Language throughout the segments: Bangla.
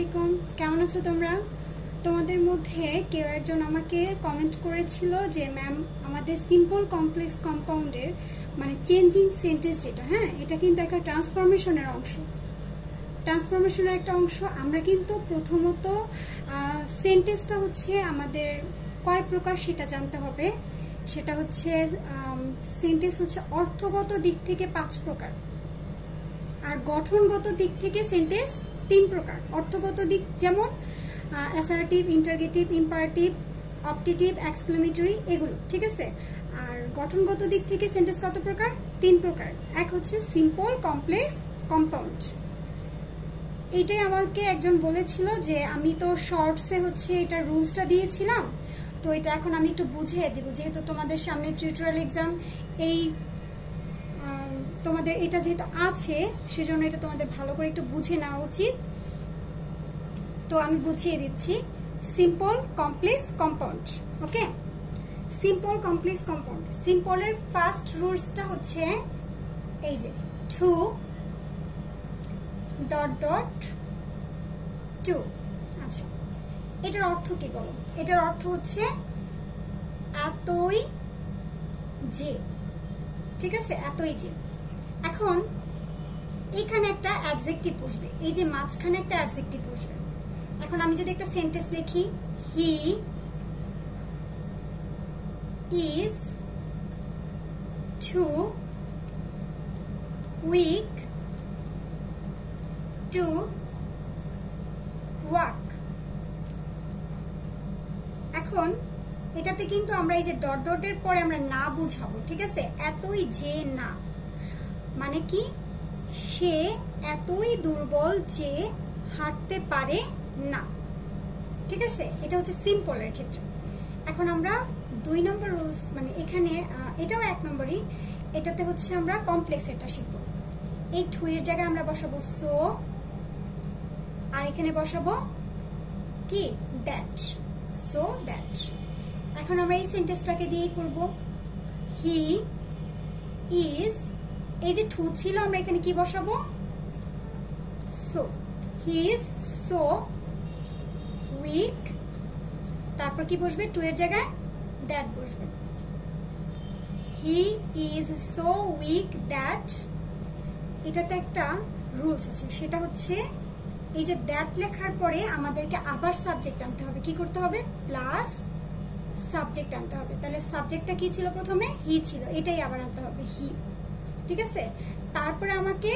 আলাইকুম, কেমন আছো তোমরা? তোমাদের মধ্যে কেউ একজন আমাকে কমেন্ট করেছিল যে ম্যাম আমাদের সিম্পল কমপ্লেক্স কম্পাউন্ডের মানে চেঞ্জিং সেন্টেন্স যেটা, হ্যাঁ এটা কিন্তু একটা ট্রান্সফরমেশনের অংশ। ট্রান্সফরমেশনের একটা অংশ। আমরা কিন্তু প্রথমত সেন্টেন্সটা হচ্ছে আমাদের কয় প্রকার সেটা জানতে হবে। সেটা হচ্ছে সেন্টেন্স হচ্ছে অর্থগত দিক থেকে 5 প্রকার, আর গঠনগত দিক থেকে সেন্টেন্স 3 প্রকার। অর্থগত দিক যেমন assertive, interrogative, imperative, optative, exclamatory, এগুলো ঠিক আছে। আর গঠনগত দিক থেকে সেন্টেন্স কত প্রকার? 3 প্রকার। এক হচ্ছে সিম্পল কমপ্লেক্স কম্পাউন্ড। এইটাই আমাকে একজন বলেছিল যে আমি তো শর্টসে হচ্ছে এটা রুলসটা দিয়েছিলাম, তো এটা এখন আমি একটু বুঝিয়ে দিব, যেহেতু তোমাদের সামনে টিউটোরিয়াল এক্সাম এই তোমাদের এটা যেহেতু আছে সেজন্য এটা তোমাদের ভালো করে একটু বুঝে নেওয়া উচিত। তো আমি বুঝিয়ে দিচ্ছি সিম্পল কমপ্লেক্স কম্পাউন্ড। ওকে, সিম্পল কমপ্লেক্স কম্পাউন্ড। সিম্পলের ফার্স্ট রুলসটা হচ্ছে এই যে 2 ডট ডট 2। আচ্ছা, এটার অর্থ কি বলো? এটার অর্থ হচ্ছে এতই যে, ঠিক আছে, এতই যে। এখন এখানে একটা অ্যাডজেক্টিভ বসবে, এই যে মাঝখানে একটা অ্যাডজেক্টিভ বসবে। এখন আমি যদি একটা সেন্টেন্স লিখি, he is too weak to walk. এখন এটাতে কিন্তু আমরা এই যে ডট ডটের পরে আমরা না বুঝাবো, ঠিক আছে। এতই যে না মানে কি, সে এতই দুর্বল যে হাঁটতে পারে না, ঠিক আছে। এটা হচ্ছে সিম্পলের ক্ষেত্রে। এখন আমরা 2 নম্বর রুলস, মানে এখানে এটাও 1 নম্বরই, এটাতে হচ্ছে আমরা কমপ্লেক্স এটা শিখব। এই টু এর জায়গায় আমরা বসাবো সো, আর এখানে বসাবো কি দ্যাট, সো দ্যাট। এখন আমরা এই সেন্টেন্সটাকে দিয়েই করব। হি ইজ, এই যে টু ছিল আমরা এখানে কি বসাবো? So. He is so weak, তারপর কি বসবে? টু এর জায়গায় দ্যাট বসবে। He is so weak that. এটাতে একটা রুলস আছে, সেটা হচ্ছে এই যে দ্যাট লেখার পরে আমাদেরকে আবার সাবজেক্ট আনতে হবে। কি করতে হবে? প্লাস সাবজেক্ট আনতে হবে। তাহলে সাবজেক্টটা কি ছিল? প্রথমে হি ছিল, এটাই আবার আনতে হবে হি, ঠিক আছে। তারপরে আমাকে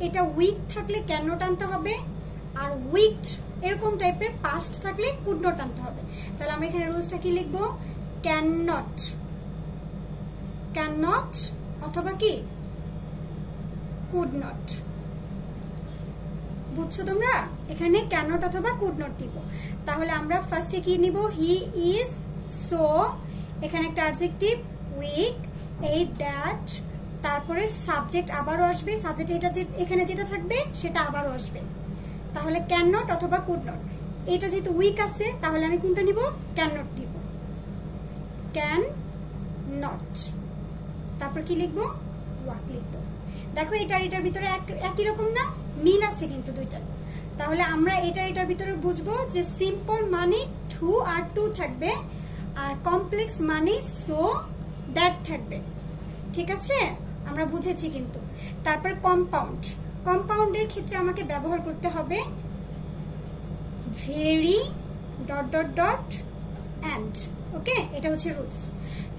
এটা উইক থাকলে ক্যান নট আনতে হবে, আর উইকড এরকম টাইপের পাস্ট থাকলে কুড নট আনতে হবে। তাহলে আমরা এখানে রুলসটা কি লিখবো? ক্যান নট, ক্যান নট অথবা কি কুড নট। বুঝছো তোমরা? এখানে ক্যান নট অথবা কুড নট নিব। তাহলে আমরা ফার্স্টে কি নিব? হি ইজ সো, এখানে একটা অ্যাডজেক্টিভ উইক, এই দ্যাট, তারপরে সাবজেক্ট আবারও আসবে। সাবজেক্ট এটা যে এখানে যেটা থাকবে সেটা আবারও আসবে। তাহলে ক্যান নট অথবা কুড নট। এটা যেহেতু উইক আছে তাহলে আমি কোনটা নিব? ক্যান নট নিব, ক্যান নট। তারপর কি লিখবো? ওয়াক লিখবো। দেখো এটার ভিতরে একই রকম না, মিল আছে কিন্তু দুইটার। তাহলে আমরা এটার ভিতরে বুঝবো যে সিম্পল মানে টু আর টু থাকবে, আর কমপ্লেক্স মানে সো দ্যাট থাকবে, ঠিক আছে। আমরা বুঝেছি কিন্তু। তারপর কম্পাউন্ড। কম্পাউন্ডের ক্ষেত্রে আমাকে ব্যবহার করতে হবে very dot dot dot and. Okay, এটা হচ্ছে রুলস।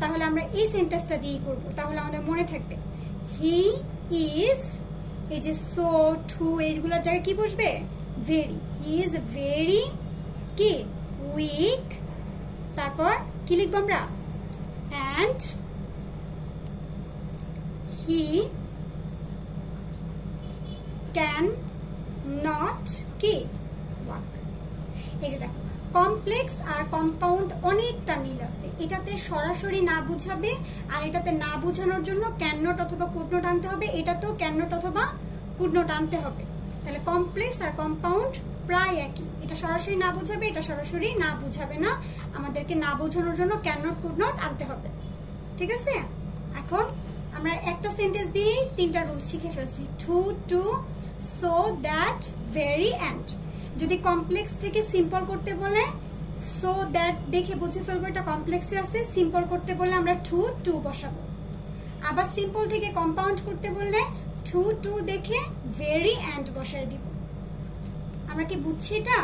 তাহলে আমরা এই সেন্টেন্সটা দিয়েই করব, তাহলে আমাদের মনে থাকবে। হি ইজ, এই যে সো টু এইগুলোর জায়গায় কি বসবে? ভেরি। হি ইজ ভেরি কি উইক, তারপর কি লিখবো আমরা? অ্যান্ড হি ক্যান নট কি ওয়াক। এই যে দেখো কমপ্লেক্স আর কম্পাউন্ড অনেকটা মিল আছে। এটাতে সরাসরি না বুঝাবে, আর এটাতে না বুঝানোর জন্য ক্যান নট অথবা কুড নট আনতে হবে। এটাতেও ক্যান নট অথবা কুড নট আনতে হবে। তাহলে কমপ্লেক্স আর কম্পাউন্ড প্রায় একই। এটা সরাসরি না বুঝাবে, এটা সরাসরি না বুঝাবে না। আমাদেরকে না বোঝানোর জন্য ক্যান নট কুড নট আনতে হবে, ঠিক আছে। এখন আমরা একটা সেন্টেন্স দিয়েই 3টা রুলস শিখে ফেলছি। Too to so that very and. যদি কমপ্লেক্স থেকে সিম্পল করতে বলে সো দ্যাট দেখে বুঝে ফেলবো এটা কমপ্লেক্সে আছে, সিম্পল করতে বললে আমরা টু বসাবো। আবার সিম্পল থেকে কম্পাউন্ড করতে বললে টু দেখে ভেরি এন্ড বসায় দিব। আমরা কি বুঝছি এটা?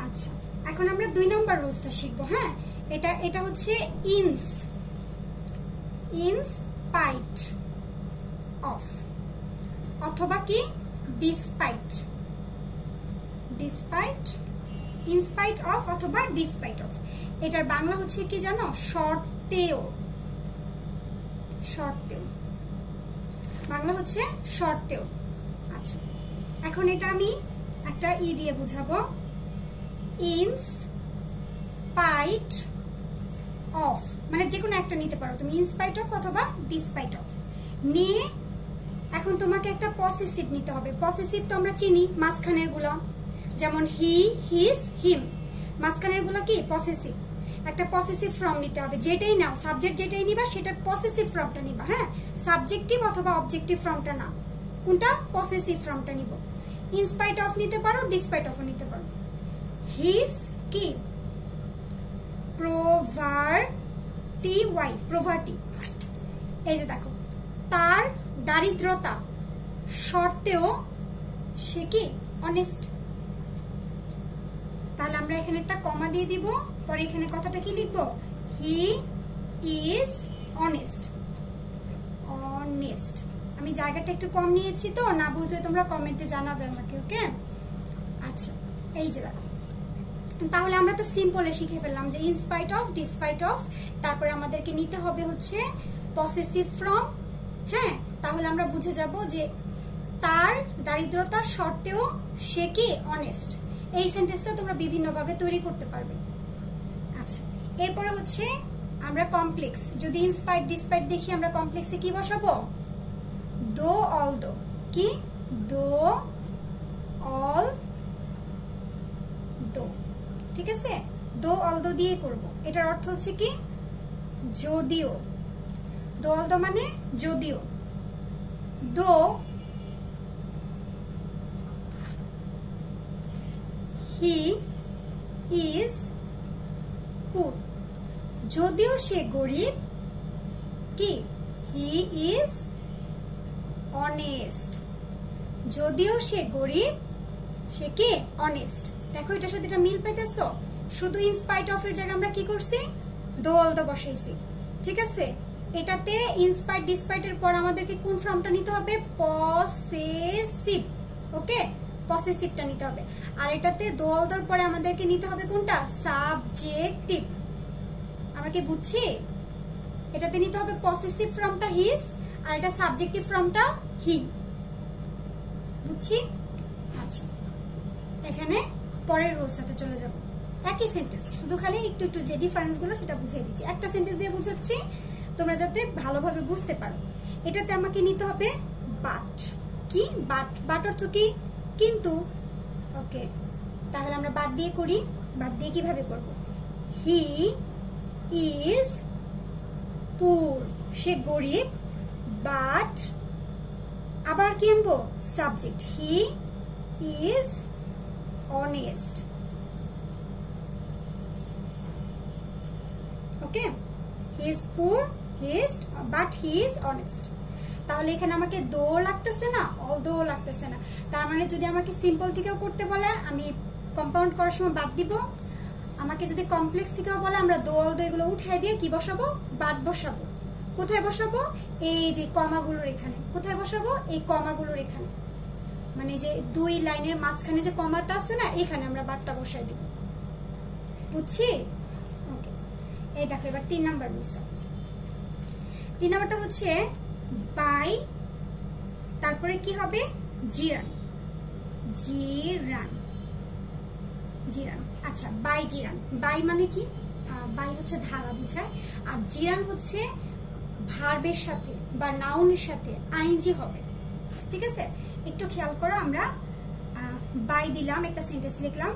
আচ্ছা, এখন আমরা 2 নম্বর রুলসটা শিখবো। হ্যাঁ, এটা হচ্ছে ইনস্পাইট অফ অথবা কি ডিসপাইট, ইনস্পাইট অফ অথবা ডিসপাইট অফ। এটার বাংলা হচ্ছে কি জানো? শর্তেও, বাংলা হচ্ছে শর্তেও। আচ্ছা, এখন এটা আমি একটা দিয়ে বুঝাবো। ইনস্পাইট অফ মানে যে কোনো একটা নিতে পারো তুমি, ইনস্পাইট অফ অথবা ডিসপাইট অফ নিয়ে এখন তোমাকে একটা পসেসিভ নিতে হবে। পসেসিভ তো আমরা চিনি, মাঝখানের গুলা, যেমন হি, হিজ, হিম, মাঝখানের গুলা কি পসেসিভ। একটা পসেসিভ ফর্ম নিতে হবে, যেটাই নাও, সাবজেক্ট যেটাই নিবা সেটার পসেসিভ ফর্মটা নিবা। হ্যাঁ, সাবজেক্টিভ অথবা অবজেক্টিভ ফর্মটা না, কোনটা? পসেসিভ ফর্মটা নিব। ইনস্পাইট অফ নিতে পারো, ডিসপাইট অফ নিতে পারো। হিজ কি প্রভার্টি, এই যে দেখো, তার দারিদ্রতা সত্ত্বেও সে কি অনেস্ট। তাহলে আমরা এখানে একটা কমা দিয়ে দিব, পরে এখানে কথাটা কি লিখবো? He is honest. আমি জায়গাটা একটু কম নিয়েছি, তো না বুঝলে তোমরা কমেন্টে জানাবে আমাকে। ওকে, আচ্ছা, এই যে দেখো, তাহলে আমরা তো সিম্পলে শিখে ফেললাম যে ইনস্পাইট অফ, ডিসপাইট অফ, তারপরে আমাদেরকে নিতে হবে হচ্ছে পসেসিভ ফর্ম। হ্যাঁ, তাহলে আমরা বুঝে যাব যে তার দারিদ্রতা সত্ত্বেও সে কি অনেস্ট। এই সেন্টেন্সটা তোমরা বিভিন্নভাবে তৈরি করতে পারবে। আচ্ছা, এরপরে হচ্ছে আমরা কমপ্লেক্স। যদি ইনস্পাইট ডিসপাইট দেখি, আমরা কমপ্লেক্সে কি বসাবো? দো অল দো। কি? দো অল দো, ঠিক আছে? দো অল দো দিয়ে করব। এটার অর্থ হচ্ছে কি? যদিও। দো অল দো মানে যদিও। দো হি ইজ পুর, যদিও সে গরিব, কি? He is honest. যদিও সে গরিব, সে কি অনেস্ট। দেখো এটার সাথে এটা মিল পাইতেছো? শুধু ইনস্পাইট অফ এর জায়গায় আমরা কি করছি? দো অল দো বসাইছি, ঠিক আছে? এটাতে ইনস্পাইট ডিসপাইট এর পর আমাদেরকে কোন ফর্মটা নিতে হবে? পসেসিভ। ওকে, পসেসিভটা নিতে হবে। আর এটাতে দো অল দোর পরে আমাদেরকে নিতে হবে কোনটা? সাবজেক্টিভ। আমরা কি বুঝছি? এটাতে নিতে হবে পসেসিভ ফর্মটা হিজ, আর এটা সাবজেক্টিভ ফর্মটা হি। বুঝছি? আচ্ছা, এখানে পরের রুলসটাতে চলে যাব। একই সেন্টেন্স, শুধু খালি একটু একটু যে ডিফারেন্সগুলো সেটা বুঝিয়ে দিচ্ছি। একটা সেন্টেন্স দিয়ে বুঝাচ্ছি তোমরা যাতে ভালোভাবে বুঝতে পারো। এটাতে আমাকে নিতে হবে বাট। কি? বাট অর্থ কি? কিন্তু। ওকে, তাহলে আমরা বাট দিয়ে করি। বাট দিয়ে কিভাবে করব? হি ইজ পুর, সে গরিব, বাট আবার কি আনবো? Subject, he is honest. Okay, he is পুর, বাট হি ইজ অনেস্ট। তাহলে এখানে আমাকে দো লাগতেছে না, অল দো লাগতেছে না। তার মানে যদি আমাকে সিম্পল থেকেও করতে বলে আমি কম্পাউন্ড করার সময় বাদ দিব। আমাকে যদি কমপ্লেক্স থেকেও বলে আমরা দো অল দো এগুলো উঠাই দিয়ে কি বসাবো? বাদ বসাবো। কোথায় বসাবো? এই যে কমাগুলোর এখানে। কোথায় বসাবো? এই কমাগুলোর এখানে, মানে যে দুই লাইনের মাঝখানে যে কমাটা আছে না, এখানে আমরা বাদটা বসাই দিব। বুঝছি? ওকে, এই দেখো এবার 3 নাম্বার রুলসটা। 3 নাম্বারটা হচ্ছে বাই, তারপরে কি হবে? জিরান। আচ্ছা, বাই জিরান। বাই মানে কি? বাই হচ্ছে ধারা বোঝায়, আর জিরান হচ্ছে ভার্বের সাথে বা নাউনের সাথে আইএনজি হবে। ঠিক আছে, একটু খেয়াল করো। আমরা বাই দিলাম, একটা সেন্টেন্স লিখলাম।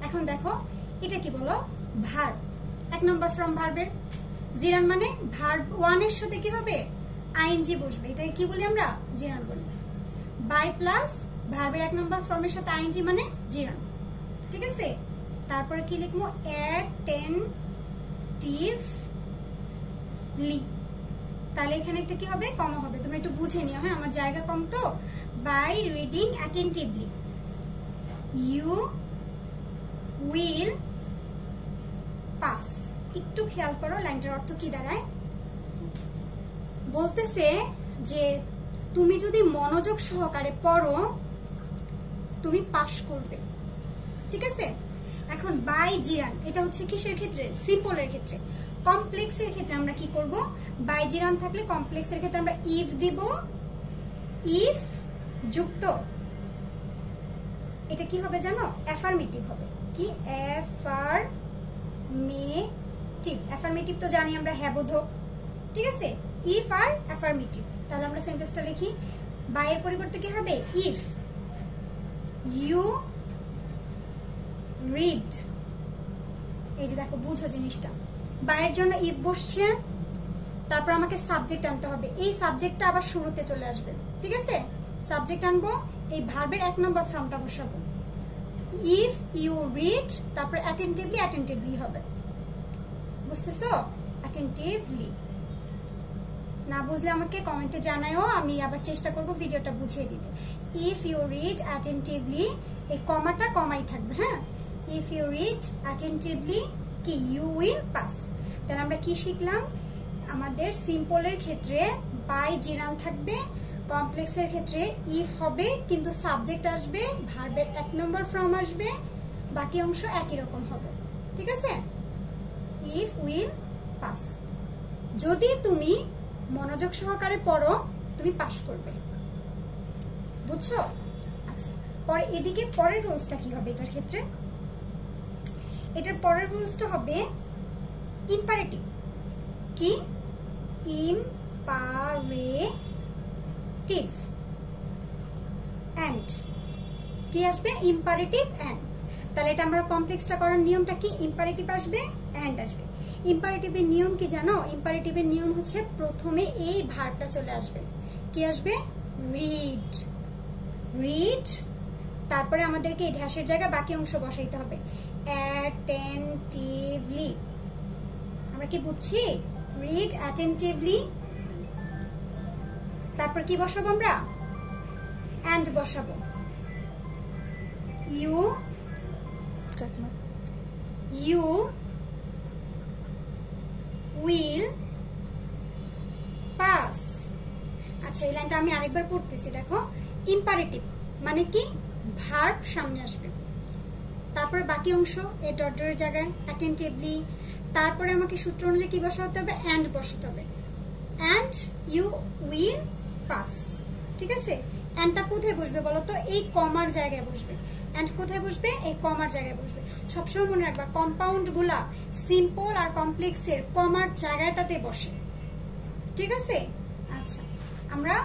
এখন দেখো এটা কি বলো? ভার্ব, 1 নম্বর ফর্ম ভার্বের। জিরান মানে ভার্ব 1 এর সাথে কি হবে? আইএনজি বসবে। এটাকে কি বলি আমরা? জিরান বলি। বাই প্লাস ভার্বের 1 নম্বর ফর্মের সাথে আইএনজি মানে জিরান। ঠিক আছে, তারপরে কি লিখবো অ্যাটেনটিভলি, তাহলে এখানে একটা কি হবে কমা হবে, তোমরা একটু বুঝে নিও হ্যাঁ, আমার জায়গা কম তো। By reading attentively you will pass. একটু খেয়াল করো লাইনটার অর্থ কি দাঁড়ায়। বলতেছে যে তুমি যদি মনোযোগ সহকারে পড়ো তুমি পাস করবে, ঠিক আছে। এখন বাই জিরান এটা হচ্ছে কিসের ক্ষেত্রে, সিম্পলের ক্ষেত্রে। কমপ্লেক্সের ক্ষেত্রে আমরা কি করব, বাই জিরান থাকলে কমপ্লেক্সের ক্ষেত্রে আমরা ইফ দিব, ইফ যুক্ত এটা কি হবে জানো, অ্যাফার্মেটিভ হবে। কি অ্যাফার্মেটিভ, অ্যাফার্মেটিভ তো জানি আমরা হ্যাঁ বোধক, ঠিক আছে। ইফ আর অ্যাফার্মেটিভ, তাহলে আমরা সেন্টেন্সটা লিখি বাই এর পরিবর্তে কি হবে ইফ ইউ রিড। এই যে দেখো বুঝো জিনিসটা, বাইয়ের জন্য ইফ বসছে, তারপর আমাকে সাবজেক্ট আনতে হবে, এই সাবজেক্টটা আবার শুরুতে চলে আসবে, ঠিক আছে। সাবজেক্ট আনবো, এই ভার্বের 1 নম্বর ফর্মটা বসাবো, ইফ ইউ রিড, তারপর অ্যাটেনটিভলি, অ্যাটেনটিভলি হবে, বুঝতেছো, অ্যাটেনটিভলি। না বুঝলে আমাকে কমেন্টে জানাও, আমি আবার চেষ্টা করব ভিডিওটা বুঝিয়ে দিতে। ইফ ইউ রিড অ্যাটেনটিভলি, এই কমাটা কমাই থাকবে হ্যাঁ, ইফ ইউ রিড অ্যাটেনটিভলি কি ইউ উইল পাস। তাহলে আমরা কি শিখলাম, আমাদের সিম্পলের ক্ষেত্রে বাই জিরান থাকবে, কমপ্লেক্সের ক্ষেত্রে ইফ হবে কিন্তু সাবজেক্ট আসবে, ভার্বের 1 নম্বর ফর্ম আসবে, বাকি অংশ একই রকম হবে, ঠিক আছে। ইফ উইল পাস, যদি তুমি মনোযোগ সহকারে পড়ো তুমি পাস করবে, বুঝছো। আচ্ছা, পরে এদিকে পরের রুলসটা কি হবে এটার ক্ষেত্রে, এটার পরের রুলসটা হবে ইম্পারেটিভ। কি ইম্পারেটিভ এন্ড, কি আসবে ইম্পারেটিভ এন্ড। তাহলে এটা আমরা কমপ্লেক্সটা করার নিয়মটা কি, ইম্পারেটিভ আসবে এন্ড আসবে। ইম্পারেটিভের নিয়ম কি জানো, ইম্পারেটিভের নিয়ম হচ্ছে প্রথমে এই ভার্বটা চলে আসবে, কি আসবে রিড, রিড, তারপরে আমাদেরকে এই ড্যাশের জায়গায় বাকি অংশ বসাইতে হবে, অ্যাটেনটিভলি। আমরা কি বুঝছি, রিড অ্যাটেনটিভলি, তারপর কি বসাবো আমরা এন্ড বসাবো, ইউ ইউ উইল পাস। আচ্ছা, এই লাইনটা আমি আরেকবার পড়তেছি, দেখো ইম্পারেটিভ মানে কি ভার্ব সামনে আসবে, তারপরে বাকি অংশ এই ডট ডটের জায়গায় অ্যাটেনটিভলি, তারপরে আমাকে সূত্র অনুযায়ী কি বসাতে হবে এন্ড বসাতে হবে, এন্ড ইউ উইল পাস, ঠিক আছে। এন্ডটা কোথায় বসবে বলো তো, এই কমার জায়গায় বসবে, এন্ড কোথায় বসবে এই কমার জায়গায় বসবে। সবসময় মনে রাখবা কম্পাউন্ড গুলা সিম্পল আর কমপ্লেক্সের কমার জায়গাটাতে বসে, ঠিক আছে। আচ্ছা, আমরা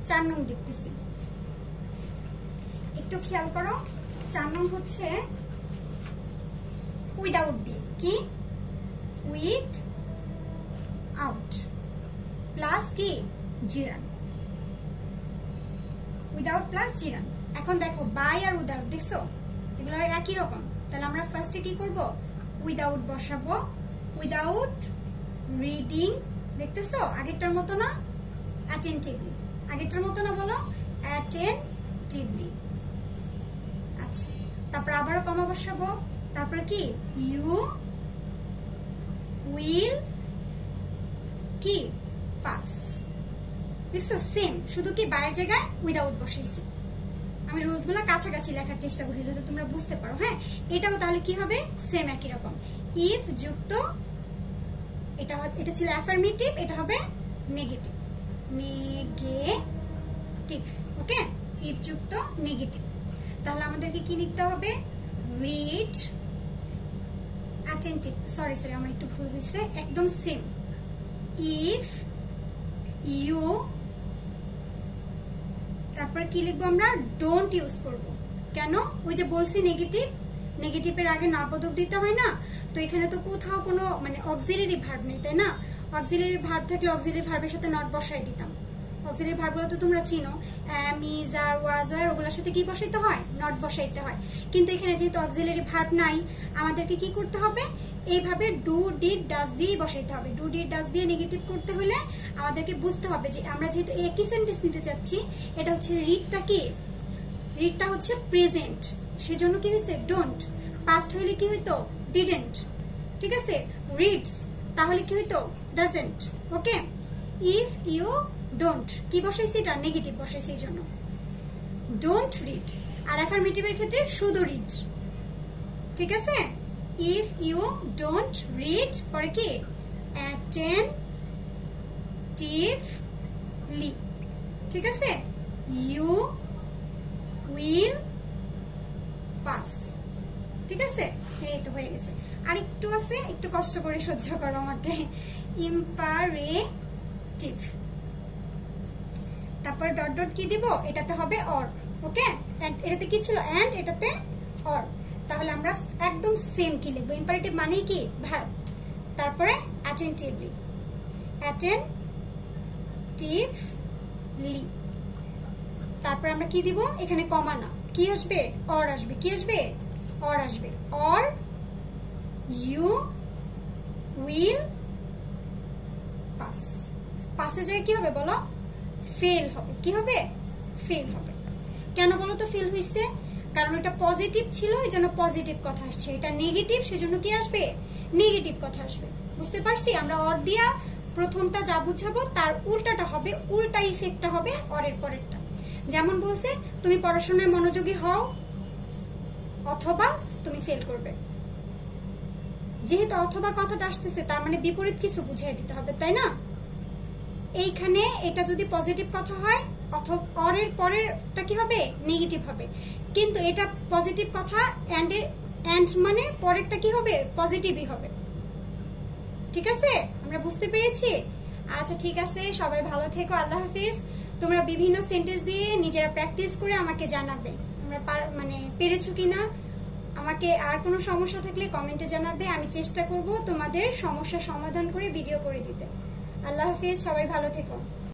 4 নং দেখতেছি, একটু খেয়াল করো। 4 নং হচ্ছে উইদাউট দিয়ে, কি উইথ আউট প্লাস কি জিরান, উইদাউট প্লাস জিরান। এখন দেখো বাই আর উইদাউট দেখছো এগুলো একই রকম, তাহলে আমরা ফার্স্টে কি করব উইদাউট বসাবো, উইদাউট রিডিং, দেখতেছো আগেরটার মতো না, অ্যাটেনটিভলি, আগেরটার মতো না বলো অ্যাটেনটিভলি। আচ্ছা, তারপর আবারও কমা বসাবো, তারপরে কি ইউ উইল কি পাস, দেখছো সেম, শুধু কি বাইরের জায়গায় উইদাউট বসাইছি। আমি রুলস গুলা কাছাকাছি লেখার চেষ্টা করছি যাতে তোমরা বুঝতে পারো, হ্যাঁ। এটাও তাহলে কি হবে সেম একই রকম, ইফ যুক্ত, এটা ছিল অ্যাফার্মেটিভ, এটা হবে নেগেটিভ, নেগেটিভ, ওকে, ইফ যুক্ত নেগেটিভ। তাহলে আমাদেরকে কি লিখতে হবে রিড অ্যাটেনটিভ, সরি আমার একটু ভুল হয়েছে, একদম সেম, ইফ ইউ, তারপরে কি লিখবো আমরা ডোন্ট ইউজ করব, কেন ওই যে বলছি নেগেটিভ, নেগেটিভের আগে নাবোধক দিতে হয় না, তো এখানে তো কোথাও কোনো মানে অক্সিলারি ভার্ব নেই, তাই না। অক্সিলারি ভার্ব থাকলে অক্সিলারি ভার্বের সাথে নট বসাই দিতাম, অক্সিলারি ভার্বগুলো তো তোমরা চিনো, am, is, are, was, were, ওগুলোর সাথে কি বসাইতে হয়? নট বসাইতে হয়। কিন্তু এখানে যেহেতু অক্সিলারি ভার্ব নাই, আমাদেরকে কি করতে হবে? এইভাবে ডু, ডিড, ডাজ দিয়ে বসাইতে হবে। ডু, ডিড, ডাজ দিয়ে নেগেটিভ করতে হলে আমাদেরকে বুঝতে হবে যে আমরা যেহেতু একই সেন্টেন্স নিতে চাচ্ছি, এটা হচ্ছে রিডটা কি? রিডটা হচ্ছে প্রেজেন্ট, সেজন্য কি হয়েছে? ডোন্ট। পাস্ট হইলে কি হইতো? ডিডেন্ট। ঠিক আছে? রিডস তাহলে কি হইতো? Doesn't. Okay, if you don't কি বসাইছি? এটা নেগেটিভ বসাইছি, এই জন্য ডোন্ট রিড। আর অ্যাফার্মেটিভের ক্ষেত্রে শুধু রিড। ঠিক আছে? ইফ ইউ ডোন্ট রিড পরে কি? অ্যাটেনটিভলি। ঠিক আছে? You will pass. ঠিক আছে? এই তো হয়ে গেছে। আর একটু আছে, একটু কষ্ট করে সহ্য করো আমাকে। ইম্পারেটিভ, তারপর ডট ডট কি দিব? এটাতে হবে অর। ওকে, এটাতে কি ছিল? এন্ড, এটাতে অর। তাহলে আমরা একদম সেম কি লিখবো? ইম্পারেটিভ মানে কি? ভার্ব। তারপরে অ্যাটেনটিভলি, অ্যাটেনটিভলি। তারপর আমরা কি দিব? এখানে কমা না, কি আসবে? অর আসবে। কি আসবে? অর আসবে। Or you will pass. পাসে যায় কি হবে বলো? ফেল হবে। কি হবে? ফেল হবে। কেন বলো তো ফেল হইছে? কারণ এটা পজিটিভ ছিল, এই জন্য পজিটিভ কথা আসছে। এটা নেগেটিভ, সেজন্য কি আসবে? নেগেটিভ কথা আসবে। বুঝতে পারছি? আমরা অর দিয়া প্রথমটা যা বুঝাবো তার উল্টাটা হবে, উল্টা ইফেক্টটা হবে অরের পরেরটা। যেমন বলছে, তুমি পড়াশোনায় মনোযোগী হও অথবা তুমি ফেল করবে। যেহেতু অথবা কথাটা আসতেছে, তার মানে বিপরীত কিছু বুঝিয়ে দিতে হবে, তাই না? এইখানে এটা যদি পজিটিভ কথা হয়, অথবা অরের পরেরটা কি হবে? নেগেটিভ হবে। কিন্তু এটা পজিটিভ কথা, এন্ড মানে পরেরটা কি হবে? পজিটিভই হবে। ঠিক আছে? আমরা বুঝতে পেরেছি? আচ্ছা ঠিক আছে, সবাই ভালো থেকো। আল্লাহ হাফিজ। তোমরা বিভিন্ন সেন্টেন্স দিয়ে নিজেরা প্র্যাকটিস করে আমাকে জানাবে তোমরা মানে পেরেছো কিনা। আমাকে আর কোনো সমস্যা থাকলে কমেন্টে জানাবে, আমি চেষ্টা করব তোমাদের সমস্যা সমাধান করে ভিডিও করে দিতে। আল্লাহ হাফিজ, সবাই ভালো থেকো।